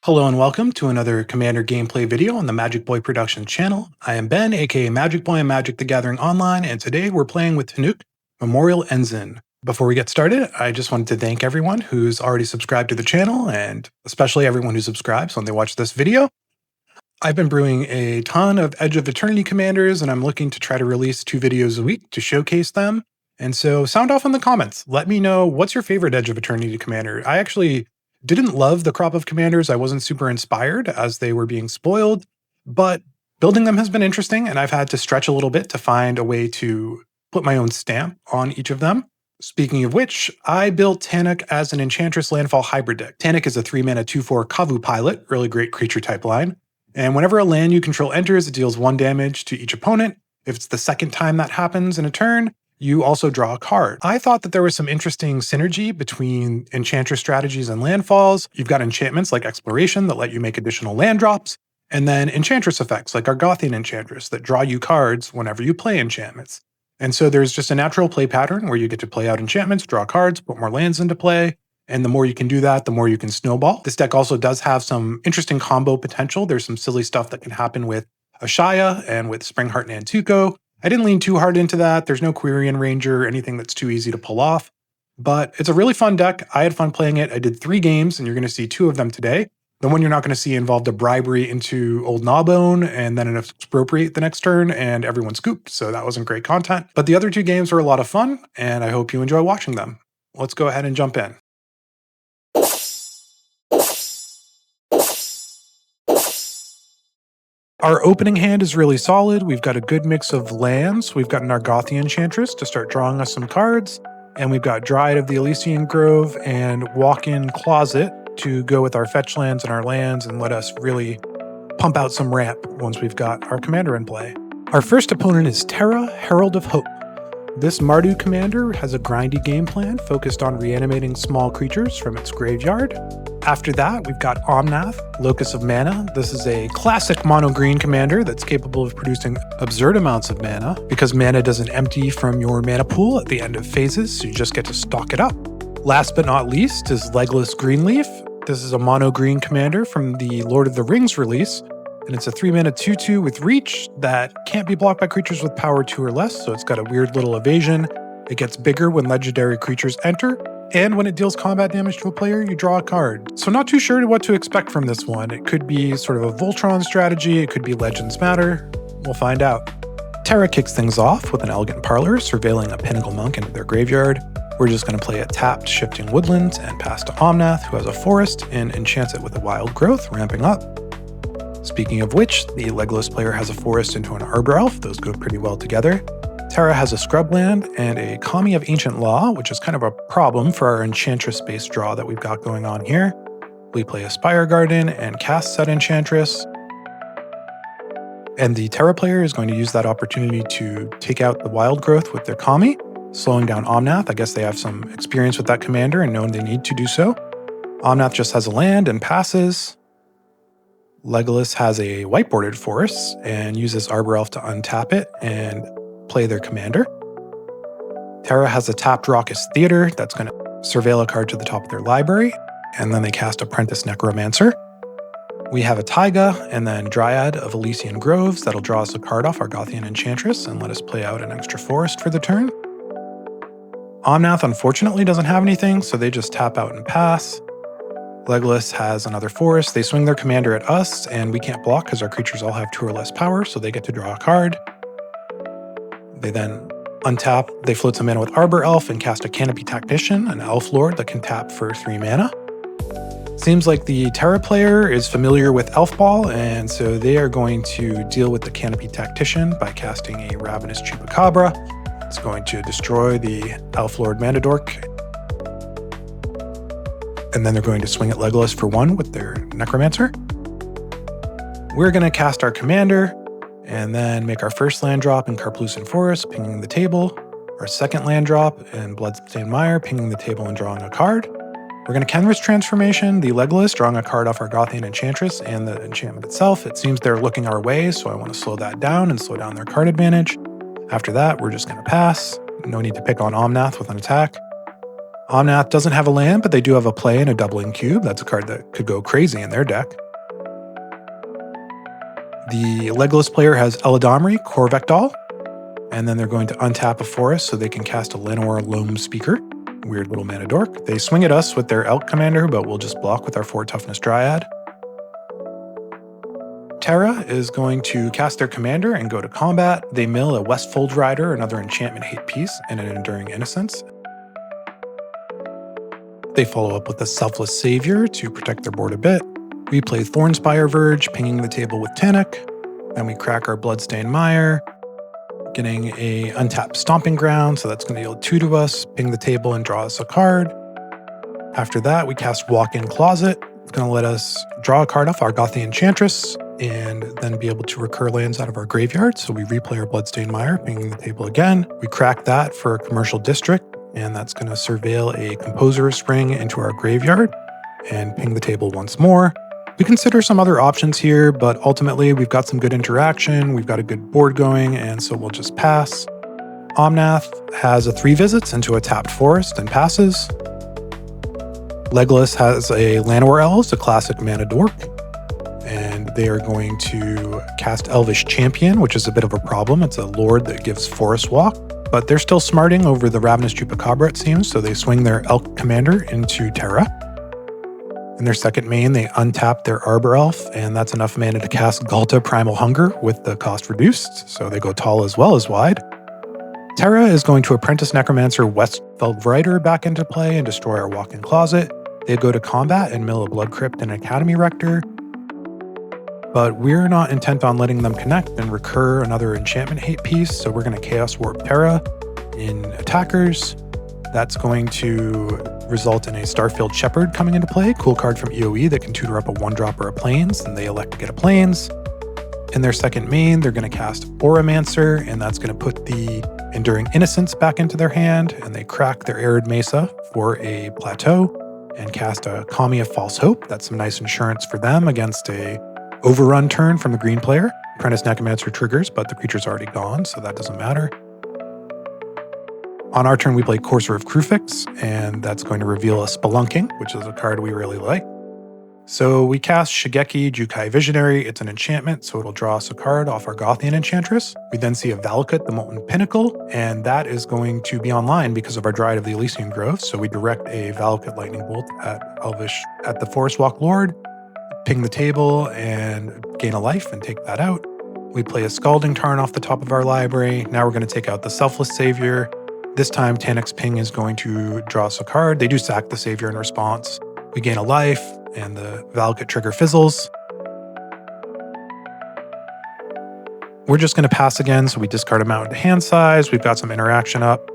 Hello and welcome to another Commander gameplay video on the Magic Boy Productions channel. I am Ben, aka Magic Boy and Magic the Gathering Online, and today we're playing with Tannuk, Memorial Ensign. Before we get started, I just wanted to thank everyone who's already subscribed to the channel, and especially everyone who subscribes when they watch this video. I've been brewing a ton of Edge of Eternity commanders, and I'm looking to try to release 2 videos a week to showcase them. And so sound off in the comments. Let me know what's your favorite Edge of Eternity commander. I actually didn't love the crop of commanders. I wasn't super inspired as they were being spoiled, but building them has been interesting, and I've had to stretch a little bit to find a way to put my own stamp on each of them. Speaking of which, I built Tannuk as an Enchantress Landfall hybrid deck. Tannuk is a 3-mana 2/4 Kavu pilot, really great creature type line. And whenever a land you control enters, it deals 1 damage to each opponent. If it's the second time that happens in a turn, you also draw a card. I thought that there was some interesting synergy between Enchantress strategies and landfalls. You've got enchantments like Exploration that let you make additional land drops, and then Enchantress effects like Argothian Enchantress that draw you cards whenever you play enchantments. And so there's just a natural play pattern where you get to play out enchantments, draw cards, put more lands into play, and the more you can do that, the more you can snowball. This deck also does have some interesting combo potential. There's some silly stuff that can happen with Ashaya and with Springheart Nantuko. I didn't lean too hard into that. There's no Quirion Ranger, anything that's too easy to pull off. But it's a really fun deck. I had fun playing it. I did 3 games, and you're going to see 2 of them today. The one you're not going to see involved a bribery into Old Gnawbone and then an expropriate the next turn, and everyone scooped, so that wasn't great content. But the other 2 games were a lot of fun, and I hope you enjoy watching them. Let's go ahead and jump in. Our opening hand is really solid. We've got a good mix of lands. We've got an Argothian Enchantress to start drawing us some cards, and we've got Dryad of the Elysian Grove and Walk-in Closet to go with our fetch lands and our lands and let us really pump out some ramp once we've got our commander in play. Our first opponent is Terra, Herald of Hope. This Mardu commander has a grindy game plan focused on reanimating small creatures from its graveyard. After that, we've got Omnath, Locus of Mana. This is a classic mono-green commander that's capable of producing absurd amounts of mana because mana doesn't empty from your mana pool at the end of phases, so you just get to stock it up. Last but not least is Legolas Greenleaf. This is a mono-green commander from the Lord of the Rings release, and it's a 3-mana 2/2 with reach that can't be blocked by creatures with power 2 or less, so it's got a weird little evasion. It gets bigger when legendary creatures enter, and when it deals combat damage to a player, you draw a card. So not too sure what to expect from this one. It could be sort of a Voltron strategy, it could be Legends Matter. We'll find out. Terra kicks things off with an Elegant Parlor, surveilling a Pinnacle Monk into their graveyard. We're just going to play a tapped Shifting Woodlands and pass to Omnath, who has a forest, and enchants it with a Wild Growth, ramping up. Speaking of which, the Legolas player has a forest into an Arbor Elf. Those go pretty well together. Terra has a Scrubland and a Kami of Ancient Law, which is kind of a problem for our Enchantress-based draw that we've got going on here. We play a Spire Garden and cast said Enchantress. And the Terra player is going to use that opportunity to take out the Wild Growth with their Kami, slowing down Omnath. I guess they have some experience with that commander and know they need to do so. Omnath just has a land and passes. Legolas has a white-bordered forest and uses Arbor Elf to untap it and play their commander. Terra has a tapped Raucous Theater that's going to surveil a card to the top of their library, and then they cast Apprentice Necromancer. We have a Taiga and then Dryad of Elysian Groves that'll draw us a card off Argothian Enchantress and let us play out an extra forest for the turn. Omnath unfortunately doesn't have anything, so they just tap out and pass. Legolas has another forest. They swing their commander at us, and we can't block because our creatures all have 2 or less power, so they get to draw a card. They then untap, they float some mana with Arbor Elf and cast a Canopy Tactician, an Elf Lord that can tap for 3 mana. Seems like the Terra player is familiar with Elf Ball, and so they are going to deal with the Canopy Tactician by casting a Ravenous Chupacabra. It's going to destroy the Elf Lord Mandadork, and then they're going to swing at Legolas for 1 with their Necromancer. We're going to cast our commander, and then make our first land drop in Karplusan Forest, pinging the table, our second land drop in Bloodstained Mire, pinging the table and drawing a card. We're going to Kenrith Transformation the Legolas, drawing a card off Argothian Enchantress and the enchantment itself. It seems they're looking our way, so I want to slow that down and slow down their card advantage. After that, we're just going to pass. No need to pick on Omnath with an attack. Omnath doesn't have a land, but they do have a play and a doubling cube. That's a card that could go crazy in their deck. The Legless player has Eladamri, Corvectol, and then they're going to untap a forest so they can cast a Llanowar Loam Speaker. Weird little mana dork. They swing at us with their Elk Commander, but we'll just block with our 4 Toughness Dryad. Terra is going to cast their commander and go to combat. They mill a Westfold Rider, another enchantment hate piece, and an Enduring Innocence. They follow up with a Selfless Savior to protect their board a bit. We play Thornspire Verge, pinging the table with Tannuk. Then we crack our Bloodstained Mire, getting a untapped Stomping Ground, so that's going to deal 2 to us, ping the table and draw us a card. After that, we cast Walk-in Closet. It's going to let us draw a card off our Gothian Enchantress, and then be able to recur lands out of our graveyard. So we replay our Bloodstained Mire, pinging the table again. We crack that for a Commercial District, and that's going to surveil a Composer of Spring into our graveyard and ping the table once more. We consider some other options here, but ultimately we've got some good interaction, we've got a good board going, and so we'll just pass. Omnath has a 3 visits into a tapped forest and passes. Legless has a Llanowar Elves, a classic mana dork, and they are going to cast Elvish Champion, which is a bit of a problem. It's a lord that gives Forest Walk, but they're still smarting over the Ravenous Chupacabra, it seems, so they swing their Elk Commander into Terra. In their second main, they untap their Arbor Elf, and that's enough mana to cast Ghalta Primal Hunger with the cost reduced, so they go tall as well as wide. Terra is going to Apprentice Necromancer Westfold Rider back into play and destroy our Walk-in Closet. They go to combat and mill a Blood Crypt and Academy Rector, but we're not intent on letting them connect and recur another enchantment hate piece, so we're going to Chaos Warp Terra in attackers. That's going to result in a Starfield Shepherd coming into play, cool card from EOE that can tutor up a 1-drop or a Plains, and they elect to get a Plains. In their second main, they're going to cast Auramancer, and that's going to put the Enduring Innocence back into their hand, and they crack their Arid Mesa for a Plateau and cast a Kami of False Hope. That's some nice insurance for them against a overrun turn from the green player. Apprentice Necromancer triggers, but the creature's already gone, so that doesn't matter. On our turn, we play Courser of Krufix, and that's going to reveal a Spelunking, which is a card we really like. So we cast Shigeki Jukai Visionary. It's an enchantment, so it'll draw us a card off our Gothian Enchantress. We then see a Valakut, the Molten Pinnacle, and that is going to be online because of our Dryad of the Elysian Grove. So we direct a Valakut Lightning Bolt at the Forest Walk Lord, ping the table and gain a life and take that out. We play a Scalding Tarn off the top of our library. Now we're going to take out the Selfless Savior. This time, Tannuk's ping is going to draw us a card. They do sack the Savior in response. We gain a life, and the Valakut trigger fizzles. We're just going to pass again, so we discard a Mountain to hand size. We've got some interaction up.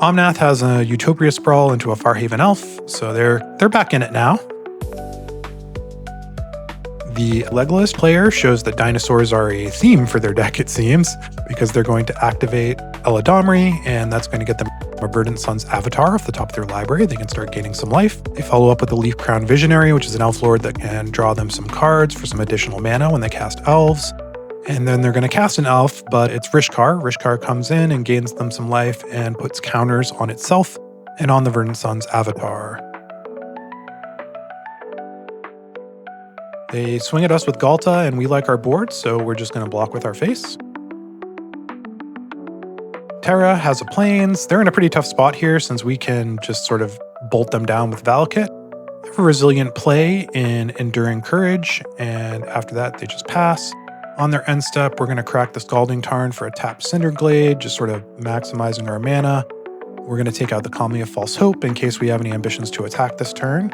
Omnath has a Utopia Sprawl into a Farhaven Elf, so they're back in it now. The Legless player shows that dinosaurs are a theme for their deck, it seems, because they're going to activate Eladamri, and that's going to get them a Verdant Sun's Avatar off the top of their library. They can start gaining some life. They follow up with the Leaf Crown Visionary, which is an elf lord that can draw them some cards for some additional mana when they cast elves. And then they're going to cast an elf, but it's Rishkar. Rishkar comes in and gains them some life and puts counters on itself and on the Verdant Sun's Avatar. They swing at us with Ghalta, and we like our board, so we're just going to block with our face. Terra has a Plains. They're in a pretty tough spot here since we can just sort of bolt them down with Valakut. They have a resilient play in Enduring Courage, and after that they just pass. On their end step, we're going to crack the Scalding Tarn for a tapped Cinderglade, just sort of maximizing our mana. We're going to take out the Kami of False Hope in case we have any ambitions to attack this turn.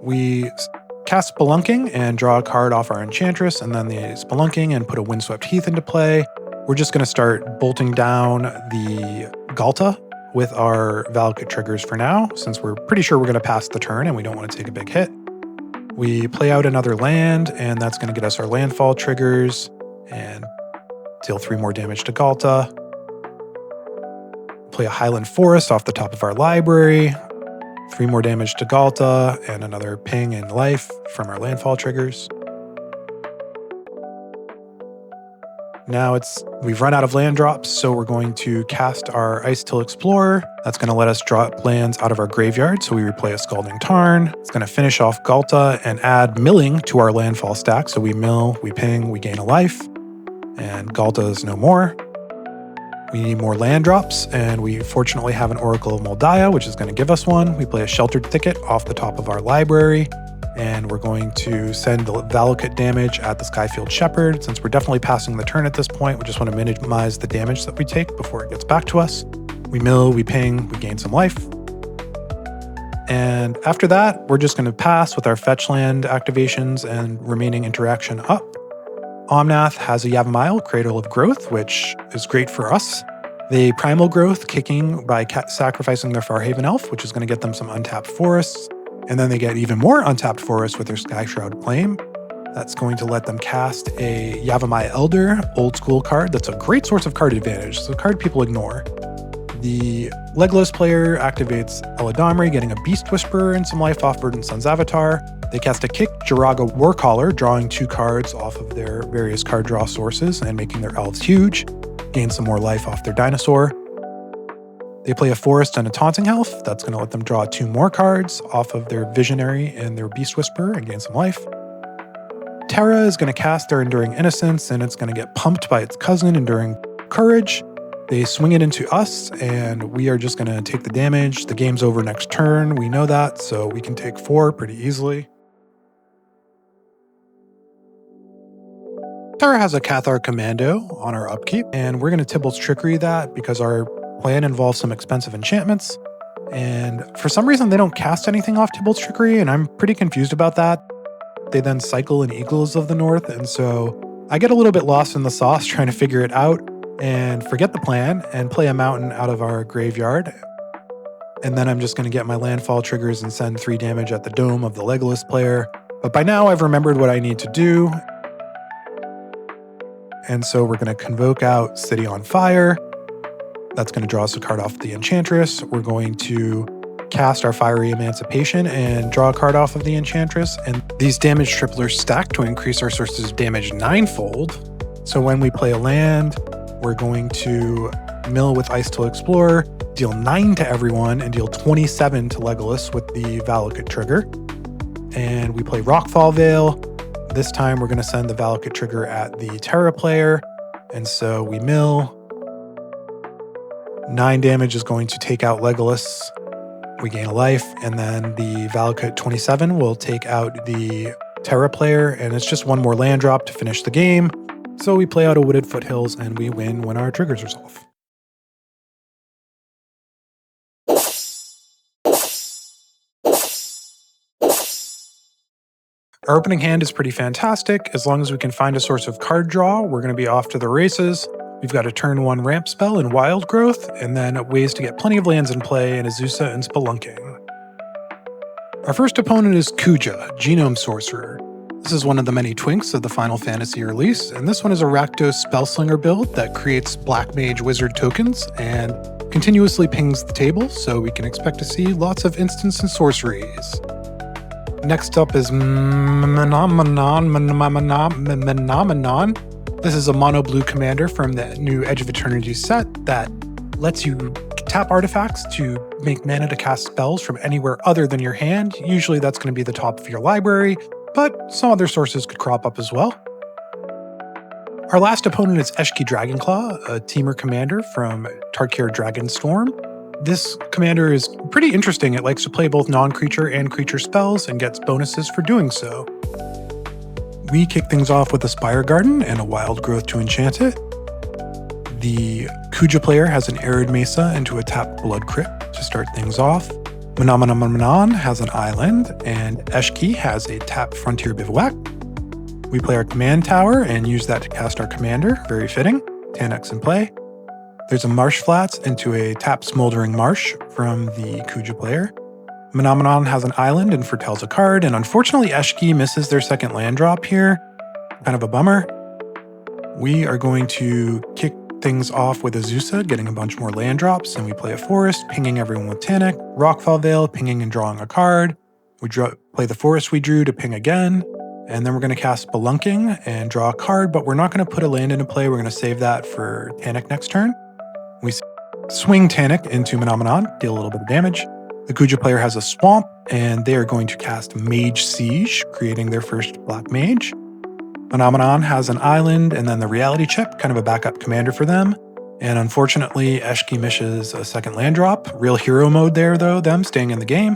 We cast Spelunking and draw a card off our Enchantress, and then the Spelunking and put a Windswept Heath into play. We're just going to start bolting down the Ghalta with our Valakut triggers for now, since we're pretty sure we're going to pass the turn and we don't want to take a big hit. We play out another land, and that's going to get us our landfall triggers and deal 3 more damage to Ghalta. Play a Highland Forest off the top of our library. 3 more damage to Ghalta, and another ping and life from our landfall triggers. Now we've run out of land drops, so we're going to cast our Untitled Explorer. That's going to let us drop lands out of our graveyard, so we replay a Scalding Tarn. It's going to finish off Galta and add milling to our landfall stack. So we mill, we ping, we gain a life, and Galta is no more. We need more land drops, and we fortunately have an Oracle of Moldiah, which is going to give us one. We play a Sheltered Thicket off the top of our library, and we're going to send the Valakut damage at the Skyfield Shepherd. Since we're definitely passing the turn at this point, we just want to minimize the damage that we take before it gets back to us. We mill, we ping, we gain some life. And after that, we're just going to pass with our fetch land activations and remaining interaction up. Omnath has a Yavimaya, Cradle of Growth, which is great for us. They Primal Growth, kicking by sacrificing their Farhaven Elf, which is going to get them some untapped forests. And then they get even more untapped forests with their Skyshroud Claim. That's going to let them cast a Yavimaya Elder, old school card. That's a great source of card advantage. It's a card people ignore. The Legolas player activates Eladamri, getting a Beast Whisperer and some life off Verdant Sun's Avatar. They cast a Kick Jiraga Warcaller, drawing 2 cards off of their various card draw sources and making their elves huge. Gain some more life off their dinosaur. They play a Forest and a Taunting Elf. That's going to let them draw 2 more cards off of their Visionary and their Beast Whisperer and gain some life. Terra is going to cast their Enduring Innocence, and it's going to get pumped by its cousin, Enduring Courage. They swing it into us, and we are just going to take the damage. The game's over next turn. We know that, so we can take 4 pretty easily. Terra has a Cathar Commando on our upkeep, and we're going to Tybalt's Trickery that because our plan involves some expensive enchantments. And for some reason, they don't cast anything off Tybalt's Trickery, and I'm pretty confused about that. They then cycle in Eagles of the North, and so I get a little bit lost in the sauce trying to figure it out and forget the plan and play a mountain out of our graveyard. And then I'm just going to get my landfall triggers and send 3 damage at the dome of the Legolas player. But by now I've remembered what I need to do. And so we're going to convoke out City on Fire. That's going to draw us a card off the Enchantress. We're going to cast our Fiery Emancipation and draw a card off of the Enchantress. And these damage triplers stack to increase our sources of damage 9-fold. So when we play a land, we're going to mill with Untitled Explorer, deal 9 to everyone, and deal 27 to Legolas with the Valakut trigger. And we play Rockfall Vale. This time we're going to send the Valakut trigger at the Terra player. And so we mill. 9 damage is going to take out Legolas. We gain a life. And then the Valakut 27 will take out the Terra player. And it's just 1 more land drop to finish the game. So we play out a Wooded Foothills and we win when our triggers resolve. Our opening hand is pretty fantastic. As long as we can find a source of card draw, we're going to be off to the races. We've got a turn 1 ramp spell in Wild Growth, and then ways to get plenty of lands in play in Azusa and Spelunking. Our first opponent is Kuja, Genome Sorcerer. This is one of the many twinks of the Final Fantasy release, and this one is a Rakdos Spellslinger build that creates Black Mage Wizard tokens and continuously pings the table, so we can expect to see lots of instants and sorceries. Next up is Menomenon. This is a mono blue commander from the new Edge of Eternity set that lets you tap artifacts to make mana to cast spells from anywhere other than your hand. Usually that's going to be the top of your library, but some other sources could crop up as well. Our last opponent is Eshki Dragonclaw, a Teamer commander from Tarkir Dragonstorm. This commander is pretty interesting. It likes to play both non-creature and creature spells and gets bonuses for doing so. We kick things off with a Spire Garden and a Wild Growth to enchant it. The Kuja player has an Arid Mesa into a tapped Blood Crypt to start things off. Menomenon has an island, and Eshki has a tapped Frontier Bivouac. We play our command tower and use that to cast our commander, very fitting. Tannuk's in play. There's a Marsh Flats into a tapped Smoldering Marsh from the Kuja player. Menomenon has an island and foretells a card, and unfortunately Eshki misses their second land drop here. Kind of a bummer. We are going to kick things off with Azusa, getting a bunch more land drops, and we play a forest, pinging everyone with Tannuk, Rockfall Vale, pinging and drawing a card. We play the forest we drew to ping again, And then we're going to cast Spelunking and draw a card, but we're not going to put a land into play. We're going to save that for Tannuk next turn. We swing Tannuk into Phenomenon, deal a little bit of damage. The Kuja player has a Swamp, and they are going to cast Mage Siege, creating their first Black Mage. Phenomenon has an island, and then the Reality Chip, kind of a backup commander for them. And unfortunately, Eshki misses a second land drop. Real hero mode there, though, them staying in the game.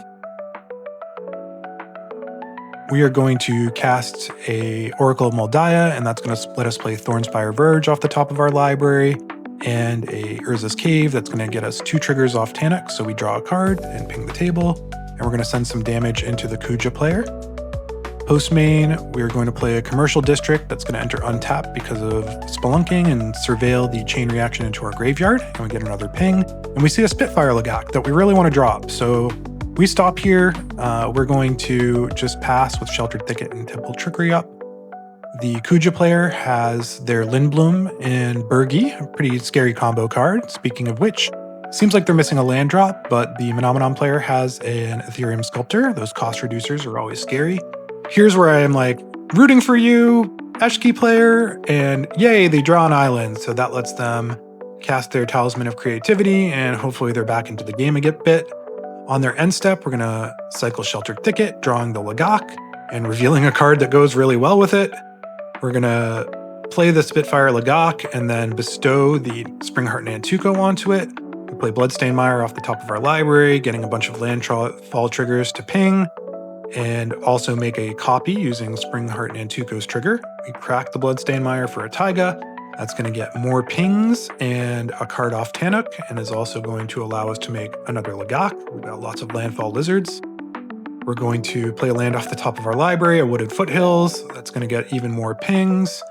We are going to cast a Oracle of Moldiah, and that's going to let us play Thornspire Verge off the top of our library, and a Urza's Cave that's going to get us 2 triggers off Tannuk. So we draw a card and ping the table, and we're going to send some damage into the Kuja player. Post main, we're going to play a Commercial District that's going to enter untapped because of Spelunking and surveil the chain reaction into our graveyard, and we get another ping. And we see a Spitfire Lagak that we really want to drop, so we stop here. We're going to just pass with Sheltered Thicket and Temple Trickery up. The Kuja player has their Lindblum and Burgi, a pretty scary combo card. Speaking of which, seems like they're missing a land drop, but the Phenomenon player has an Ethereum Sculptor. Those cost reducers are always scary. Here's where I am like, rooting for you, Eshki player, and yay, they draw an island, so that lets them cast their Talisman of Creativity, and hopefully they're back into the game a bit. On their end step, we're going to cycle Sheltered Thicket, drawing the Lagak, and revealing a card that goes really well with it. We're going to play the Spitfire Lagak, and then bestow the Springheart Nantuko onto it. We play Bloodstained Mire off the top of our library, getting a bunch of landfall triggers to ping, and also make a copy using Springheart Nantuko's trigger. We crack the Bloodstained Mire for a Taiga. That's going to get more pings and a card off Tannuk, and is also going to allow us to make another Lagak. We've got lots of landfall lizards. We're going to play a land off the top of our library, a Wooded Foothills. That's going to get even more pings.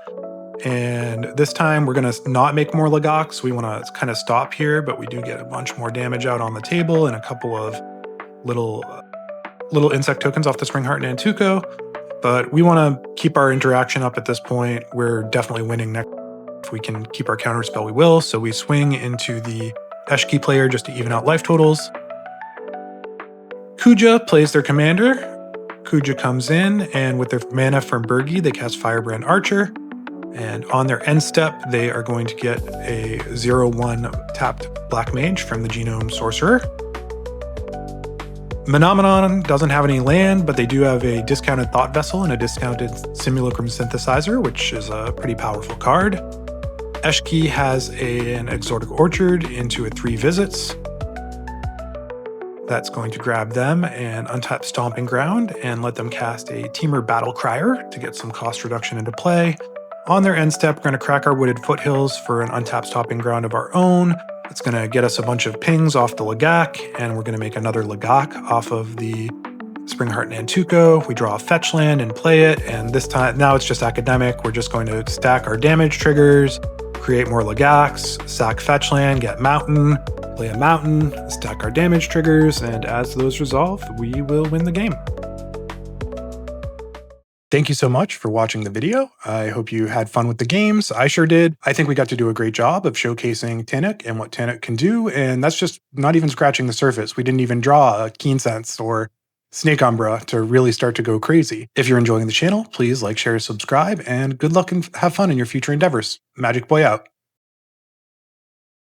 And this time we're going to not make more Lagaks. We want to kind of stop here, but we do get a bunch more damage out on the table and a couple of little insect tokens off the Springheart Nantuko. But we want to keep our interaction up at this point. We're definitely winning next. If we can keep our counterspell, we will. So we swing into the Eshki player just to even out life totals. Kuja plays their commander. Kuja comes in, and with their mana from Burgi, they cast Firebrand Archer. And on their end step, they are going to get a 0/1 tapped Black Mage from the Genome Sorcerer. Phenomenon doesn't have any land, but they do have a discounted Thought Vessel and a discounted Simulacrum Synthesizer, which is a pretty powerful card. Eshki has an Exotic Orchard into a 3 visits. That's going to grab them and untap Stomping Ground and let them cast a Temur Battle Crier to get some cost reduction into play. On their end step, we're going to crack our Wooded Foothills for an untapped Stomping Ground of our own. It's going to get us a bunch of pings off the Lagak, and we're going to make another Lagak off of the Springheart Nantuko. We draw a fetch land and play it, and this time, now it's just academic. We're just going to stack our damage triggers, create more Lagaks, sack fetch land, get mountain, play a mountain, stack our damage triggers, and as those resolve, we will win the game. Thank you so much for watching the video. I hope you had fun with the games. I sure did. I think we got to do a great job of showcasing Tannuk and what Tannuk can do, and that's just not even scratching the surface. We didn't even draw a Keen Sense or Snake Umbra to really start to go crazy. If you're enjoying the channel, please like, share, subscribe, and good luck and have fun in your future endeavors. Magic Boy out.